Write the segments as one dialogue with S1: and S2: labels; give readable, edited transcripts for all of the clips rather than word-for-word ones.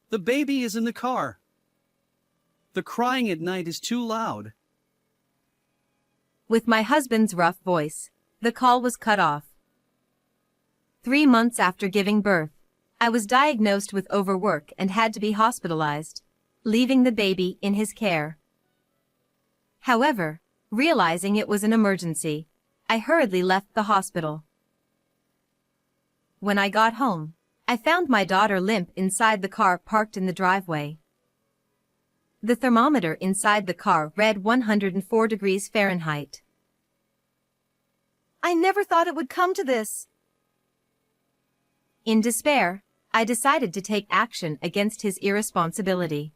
S1: The baby is in the car. The crying at night is too loud.
S2: With my husband's rough voice, the call was cut off. 3 months after giving birth, I was diagnosed with overwork and had to be hospitalized, leaving the baby in his care. However, realizing it was an emergency, I hurriedly left the hospital. When I got home, I found my daughter limp inside the car parked in the driveway. The thermometer inside the car read 104 degrees Fahrenheit. I never thought it would come to this. In despair, I decided to take action against his irresponsibility.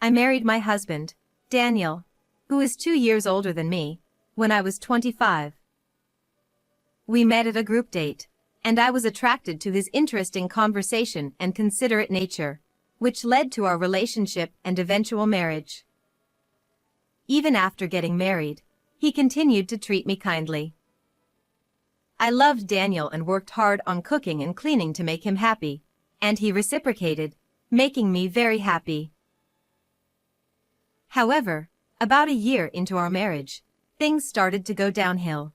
S2: I married my husband, Daniel, who is 2 years older than me, when I was 25. We met at a group date, and I was attracted to his interesting conversation and considerate nature, which led to our relationship and eventual marriage. Even after getting married, he continued to treat me kindly. I loved Daniel and worked hard on cooking and cleaning to make him happy, and he reciprocated, making me very happy. However, about a year into our marriage, things started to go downhill.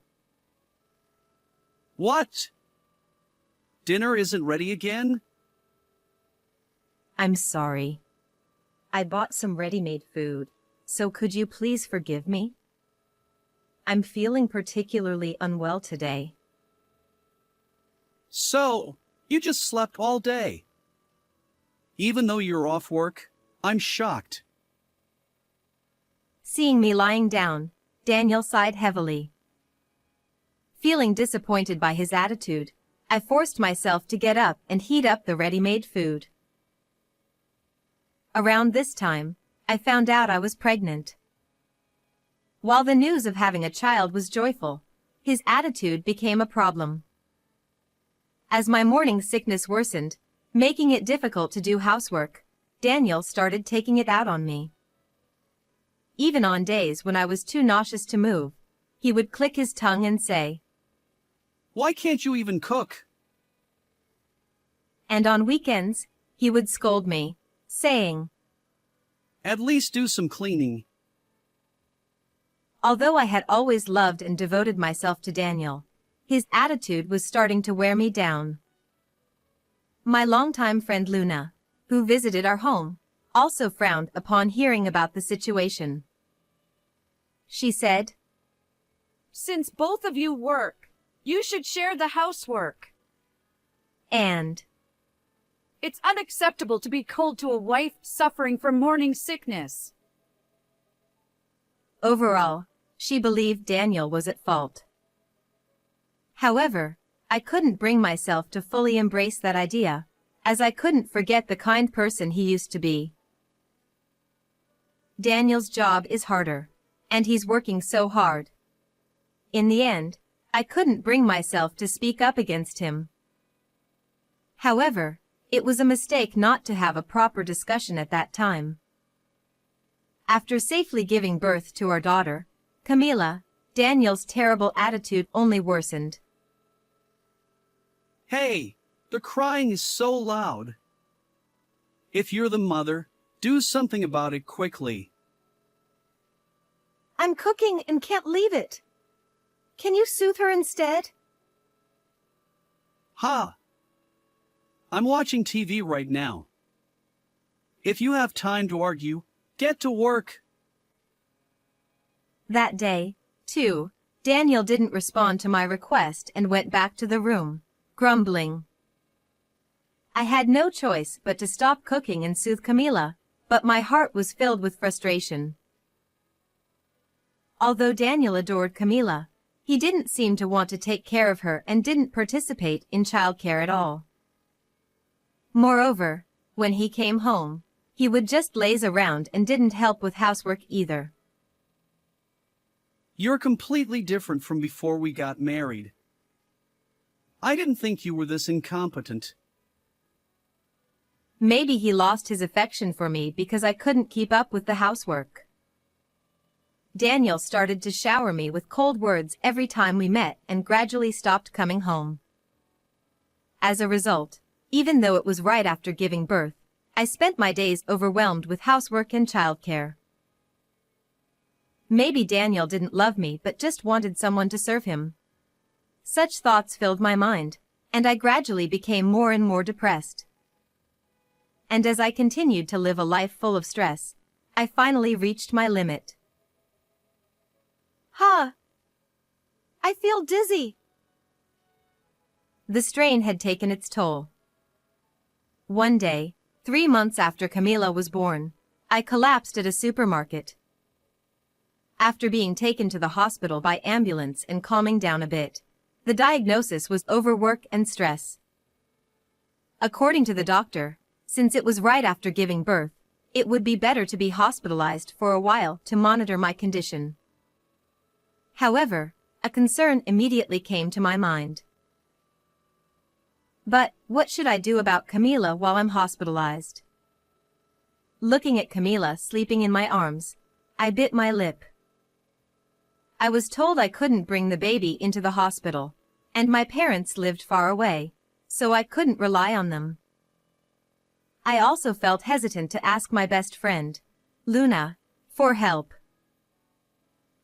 S1: What? Dinner isn't ready again?
S2: I'm sorry. I bought some ready-made food, so could you please forgive me? I'm feeling particularly unwell today.
S1: So, you just slept all day. Even though you're off work, I'm shocked.
S2: Seeing me lying down, Daniel sighed heavily. Feeling disappointed by his attitude, I forced myself to get up and heat up the ready-made food. Around this time, I found out I was pregnant. While the news of having a child was joyful, his attitude became a problem. As my morning sickness worsened, making it difficult to do housework, Daniel started taking it out on me. Even on days when I was too nauseous to move, he would click his tongue and say,
S1: Why can't you even cook?
S2: And on weekends, he would scold me, saying,
S1: At least do some cleaning.
S2: Although I had always loved and devoted myself to Daniel, his attitude was starting to wear me down. My longtime friend Luna, who visited our home, also frowned upon hearing about the situation. She said,
S3: Since both of you work, you should share the housework.
S2: And
S3: it's unacceptable to be cold to a wife suffering from morning sickness.
S2: Overall, she believed Daniel was at fault. However, I couldn't bring myself to fully embrace that idea, as I couldn't forget the kind person he used to be. Daniel's job is harder, and he's working so hard. In the end, I couldn't bring myself to speak up against him. However, it was a mistake not to have a proper discussion at that time. After safely giving birth to our daughter, Camila, Daniel's terrible attitude only worsened.
S1: Hey, the crying is so loud. If you're the mother, do something about it quickly.
S2: I'm cooking and can't leave it. Can you soothe her instead?
S1: Ha! I'm watching TV right now. If you have time to argue, get to work.
S2: That day, too, Daniel didn't respond to my request and went back to the room, grumbling. I had no choice but to stop cooking and soothe Camila, but my heart was filled with frustration. Although Daniel adored Camila, he didn't seem to want to take care of her and didn't participate in childcare at all. Moreover, when he came home, he would just laze around and didn't help with housework either.
S1: You're completely different from before we got married. I didn't think you were this incompetent.
S2: Maybe he lost his affection for me because I couldn't keep up with the housework. Daniel started to shower me with cold words every time we met and gradually stopped coming home. As a result, Even though it was right after giving birth, I spent my days overwhelmed with housework and childcare. Maybe Daniel didn't love me but just wanted someone to serve him. Such thoughts filled my mind, and I gradually became more and more depressed. And as I continued to live a life full of stress, I finally reached my limit. I feel dizzy. The strain had taken its toll. One day, 3 months after Camila was born, I collapsed at a supermarket. After being taken to the hospital by ambulance and calming down a bit, the diagnosis was overwork and stress. According to the doctor, since it was right after giving birth, it would be better to be hospitalized for a while to monitor my condition. However, a concern immediately came to my mind. But what should I do about Camila while I'm hospitalized? Looking at Camila sleeping in my arms, I bit my lip. I was told I couldn't bring the baby into the hospital, and my parents lived far away, so I couldn't rely on them. I also felt hesitant to ask my best friend, Luna, for help.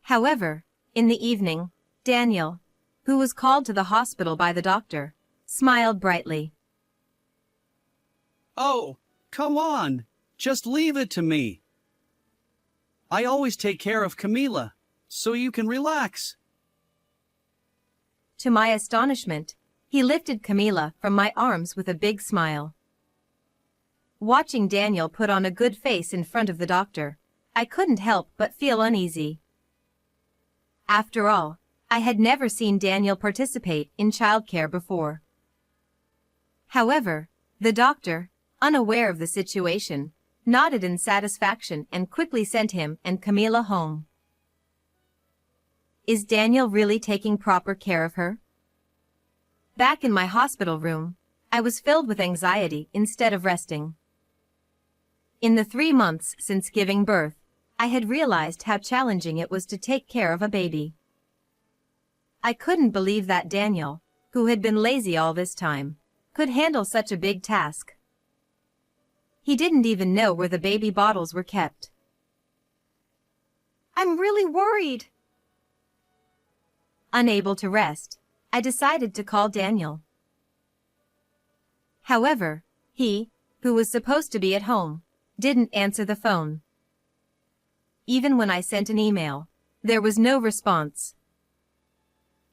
S2: However, in the evening, Daniel, who was called to the hospital by the doctor, smiled brightly.
S1: Oh, come on. Just leave it to me. I always take care of Camila, so you can relax.
S2: To my astonishment, he lifted Camila from my arms with a big smile. Watching Daniel put on a good face in front of the doctor, I couldn't help but feel uneasy. After all, I had never seen Daniel participate in childcare before. However, the doctor, unaware of the situation, nodded in satisfaction and quickly sent him and Camila home. Is Daniel really taking proper care of her? Back in my hospital room, I was filled with anxiety instead of resting. In the 3 months since giving birth, I had realized how challenging it was to take care of a baby. I couldn't believe that Daniel, who had been lazy all this time, could handle such a big task. He didn't even know where the baby bottles were kept. I'm really worried. Unable to rest, I decided to call Daniel. However, he, who was supposed to be at home, didn't answer the phone. Even when I sent an email, there was no response.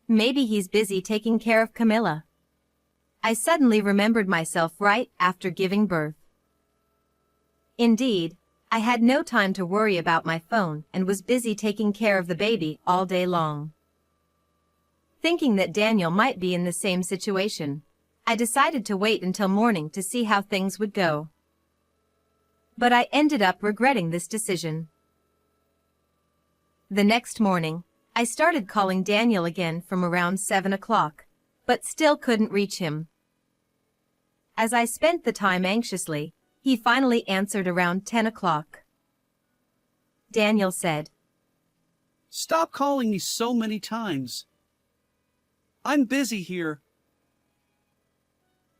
S2: Maybe he's busy taking care of Camila. I suddenly remembered myself right after giving birth. Indeed, I had no time to worry about my phone and was busy taking care of the baby all day long. Thinking that Daniel might be in the same situation, I decided to wait until morning to see how things would go. But I ended up regretting this decision. The next morning, I started calling Daniel again from around 7 o'clock, but still couldn't reach him. As I spent the time anxiously, he finally answered around 10 o'clock. Daniel said,
S1: Stop calling me so many times. I'm busy here.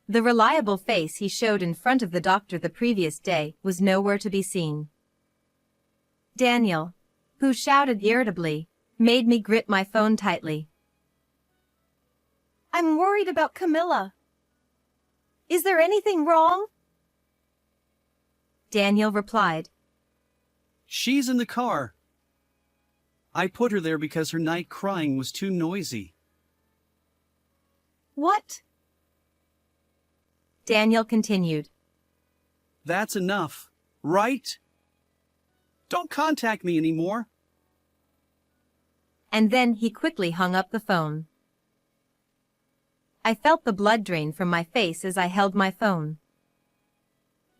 S2: The reliable face he showed in front of the doctor the previous day was nowhere to be seen. Daniel, who shouted irritably, made me grip my phone tightly. I'm worried about Camila. Is there anything wrong? Daniel replied,
S1: She's in the car. I put her there because her night crying was too noisy.
S2: What? Daniel continued,
S1: That's enough, right? Don't contact me anymore.
S2: and then he quickly hung up the phone. I felt the blood drain from my face as I held my phone.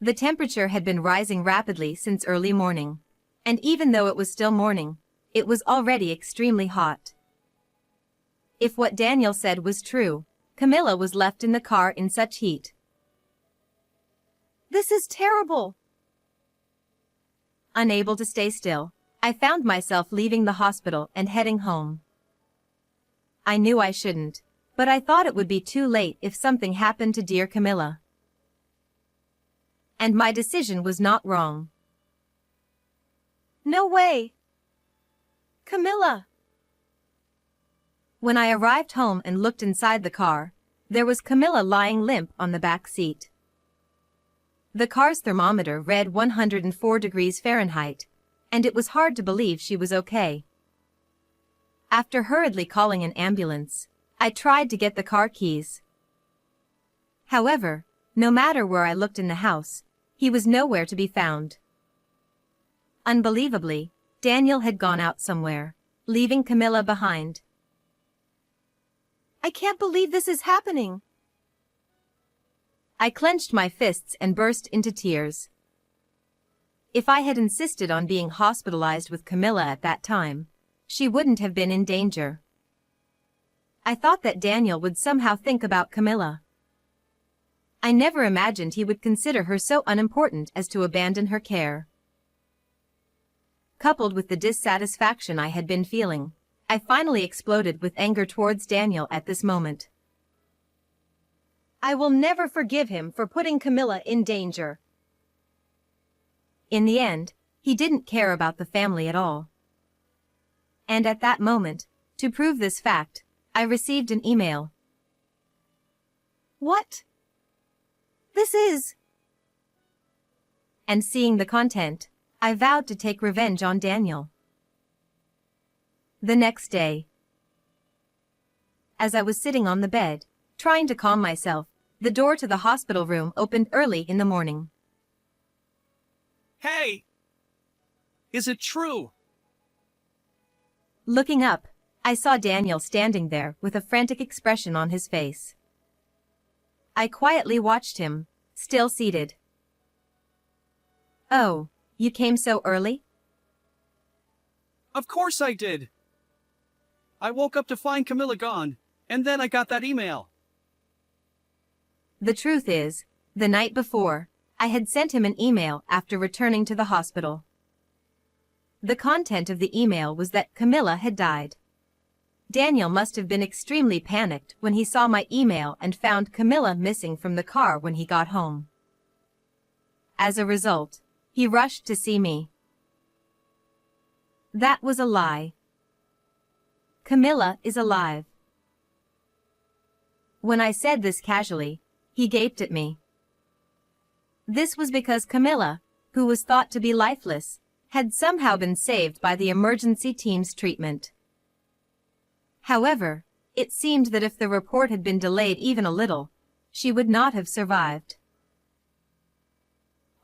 S2: The temperature had been rising rapidly since early morning, and even though it was still morning, it was already extremely hot. If what Daniel said was true, Camila was left in the car in such heat. This is terrible. Unable to stay still, I found myself leaving the hospital and heading home. I knew I shouldn't, but I thought it would be too late if something happened to dear Camila. and my decision was not wrong. No way! Camilla! When I arrived home and looked inside the car, there was Camilla lying limp on the back seat. The car's thermometer read 104 degrees Fahrenheit, and it was hard to believe she was okay. After hurriedly calling an ambulance, I tried to get the car keys. However, no matter where I looked in the house, he was nowhere to be found. Unbelievably, Daniel had gone out somewhere, leaving Camilla behind. I can't believe this is happening. I clenched my fists and burst into tears. If I had insisted on being hospitalized with Camilla at that time, she wouldn't have been in danger. I thought that Daniel would somehow think about Camilla. I never imagined he would consider her so unimportant as to abandon her care. Coupled with the dissatisfaction I had been feeling, I finally exploded with anger towards Daniel at this moment. I will never forgive him for putting Camilla in danger. In the end, he didn't care about the family at all. And at that moment, to prove this fact, I received an email. What? This is... And seeing the content, I vowed to take revenge on Daniel. The next day, as I was sitting on the bed, trying to calm myself, the door to the hospital room opened early in the morning.
S1: Hey! Is it true?
S2: Looking up, I saw Daniel standing there with a frantic expression on his face. I quietly watched him, still seated. Oh, you came so early?
S1: Of course I did. I woke up to find Camilla gone, and then I got that email.
S2: The truth is, the night before, I had sent him an email after returning to the hospital. The content of the email was that Camilla had died. Daniel must have been extremely panicked when he saw my email and found Camilla missing from the car when he got home. As a result, he rushed to see me. That was a lie. Camilla is alive. When I said this casually, he gaped at me. This was because Camilla, who was thought to be lifeless, had somehow been saved by the emergency team's treatment. However, it seemed that if the report had been delayed even a little, she would not have survived.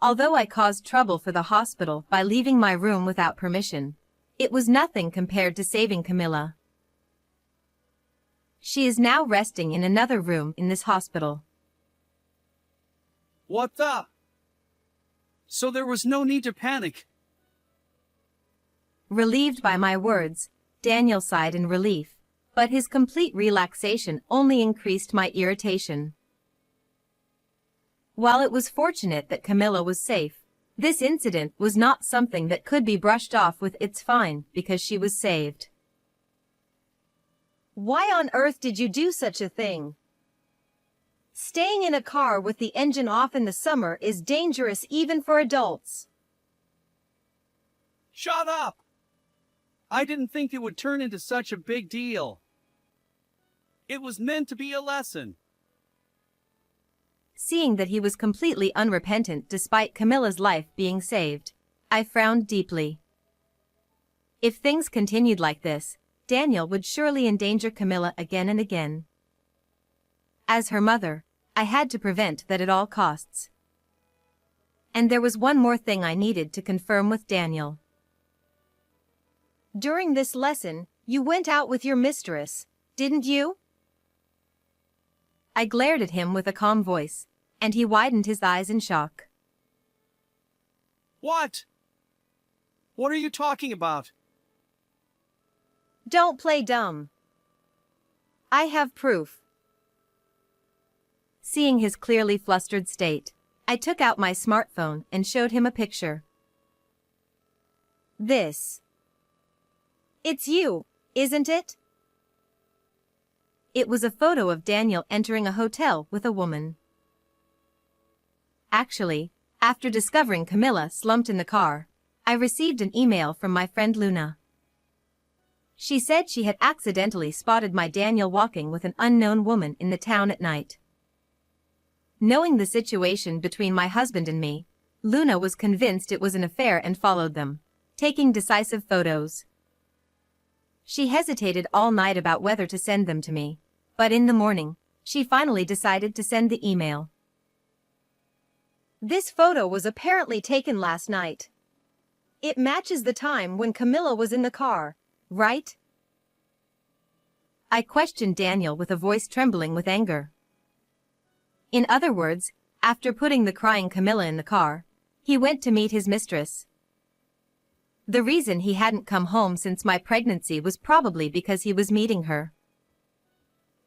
S2: Although I caused trouble for the hospital by leaving my room without permission, it was nothing compared to saving Camilla. She is now resting in another room in this hospital.
S1: What the? So there was no need to panic.
S2: Relieved by my words, Daniel sighed in relief, but his complete relaxation only increased my irritation. While it was fortunate that Camilla was safe, this incident was not something that could be brushed off with "it's fine" because she was saved. Why on earth did you do such a thing? Staying in a car with the engine off in the summer is dangerous even for adults.
S1: Shut up! I didn't think it would turn into such a big deal. It was meant to be a lesson.
S2: Seeing that he was completely unrepentant despite Camilla's life being saved, I frowned deeply. If things continued like this, Daniel would surely endanger Camilla again and again. As her mother, I had to prevent that at all costs. And there was one more thing I needed to confirm with Daniel. During this lesson, you went out with your mistress, didn't you? I glared at him with a calm voice, and he widened his eyes in shock.
S1: What? What are you talking about?
S2: Don't play dumb. I have proof. Seeing his clearly flustered state, I took out my smartphone and showed him a picture. This. It's you, isn't it? It was a photo of Daniel entering a hotel with a woman. Actually, After discovering Camilla slumped in the car, I received an email from my friend Luna. She said she had accidentally spotted my Daniel walking with an unknown woman in the town at night. Knowing the situation between my husband and me, Luna was convinced it was an affair and followed them, taking decisive photos. She hesitated all night about whether to send them to me, but in the morning, she finally decided to send the email. This photo was apparently taken last night. It matches the time when Camilla was in the car, right? I questioned Daniel with a voice trembling with anger. In other words, after putting the crying Camilla in the car, he went to meet his mistress. The reason he hadn't come home since my pregnancy was probably because he was meeting her.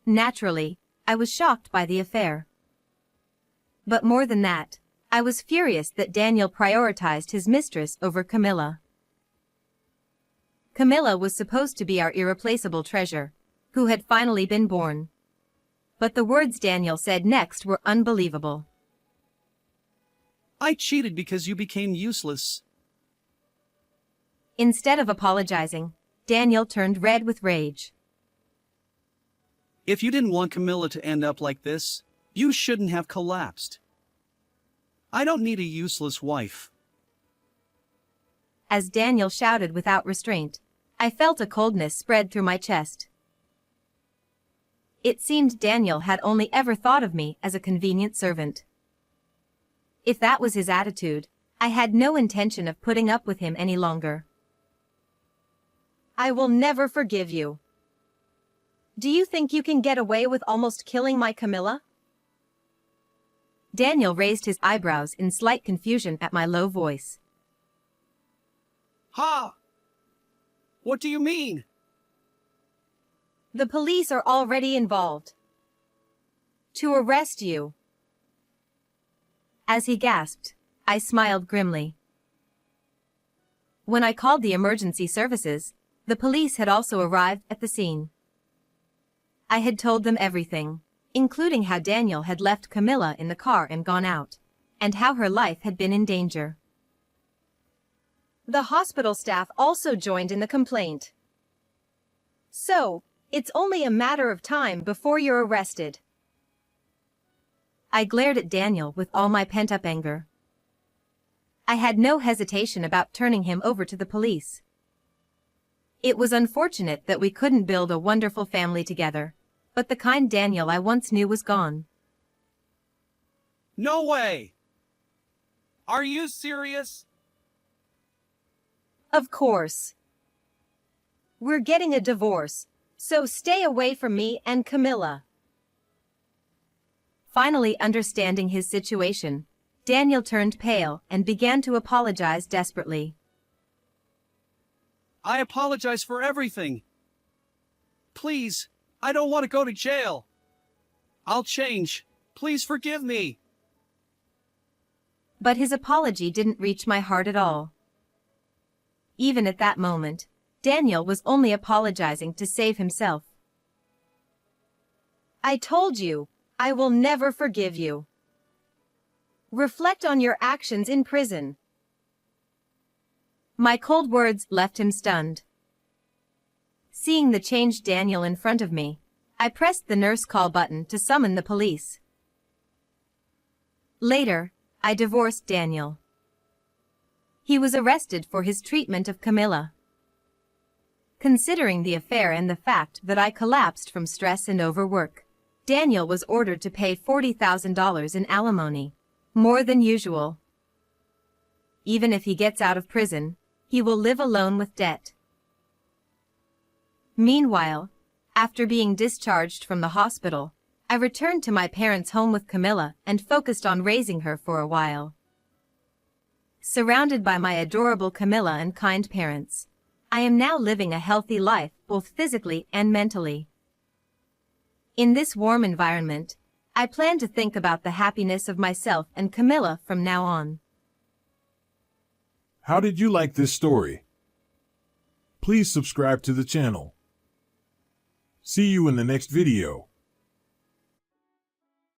S2: Naturally, I was shocked by the affair. But more than that, I was furious that Daniel prioritized his mistress over Camilla. Camilla was supposed to be our irreplaceable treasure, who had finally been born. But the words Daniel said next were unbelievable.
S1: I cheated because you became useless.
S2: Instead of apologizing, Daniel turned red with rage.
S1: If you didn't want Camilla to end up like this, you shouldn't have collapsed. I don't need a useless wife.
S2: As Daniel shouted without restraint, I felt a coldness spread through my chest. It seemed Daniel had only ever thought of me as a convenient servant. If that was his attitude, I had no intention of putting up with him any longer. I will never forgive you. Do you think you can get away with almost killing my Camilla? Daniel raised his eyebrows in slight confusion at my low voice.
S1: Ha! What do you mean?
S2: The police are already involved. To arrest you. As he gasped, I smiled grimly. When I called the emergency services, the police had also arrived at the scene. I had told them everything, including how Daniel had left Camilla in the car and gone out, and how her life had been in danger. The hospital staff also joined in the complaint. So, it's only a matter of time before you're arrested. I glared at Daniel with all my pent-up anger. I had no hesitation about turning him over to the police. It was unfortunate that we couldn't build a wonderful family together, but the kind Daniel I once knew was gone.
S1: No way! Are you serious?
S2: Of course. We're getting a divorce, so stay away from me and Camilla. Finally understanding his situation, Daniel turned pale and began to apologize desperately.
S1: I apologize for everything. Please, I don't want to go to jail. I'll change. Please forgive me.
S2: But his apology didn't reach my heart at all. Even at that moment, Daniel was only apologizing to save himself. I told you, I will never forgive you. Reflect on your actions in prison. My cold words left him stunned. Seeing the changed Daniel in front of me, I pressed the nurse call button to summon the police. Later, I divorced Daniel. He was arrested for his treatment of Camilla. Considering the affair and the fact that I collapsed from stress and overwork, Daniel was ordered to pay $40,000 in alimony, more than usual. Even if he gets out of prison, he will live alone with debt. Meanwhile, after being discharged from the hospital, I returned to my parents' home with Camilla and focused on raising her for a while. Surrounded by my adorable Camilla and kind parents, I am now living a healthy life both physically and mentally. In this warm environment, I plan to think about the happiness of myself and Camilla from now on.
S4: How did you like this story? Please subscribe to the channel. See you in the next video.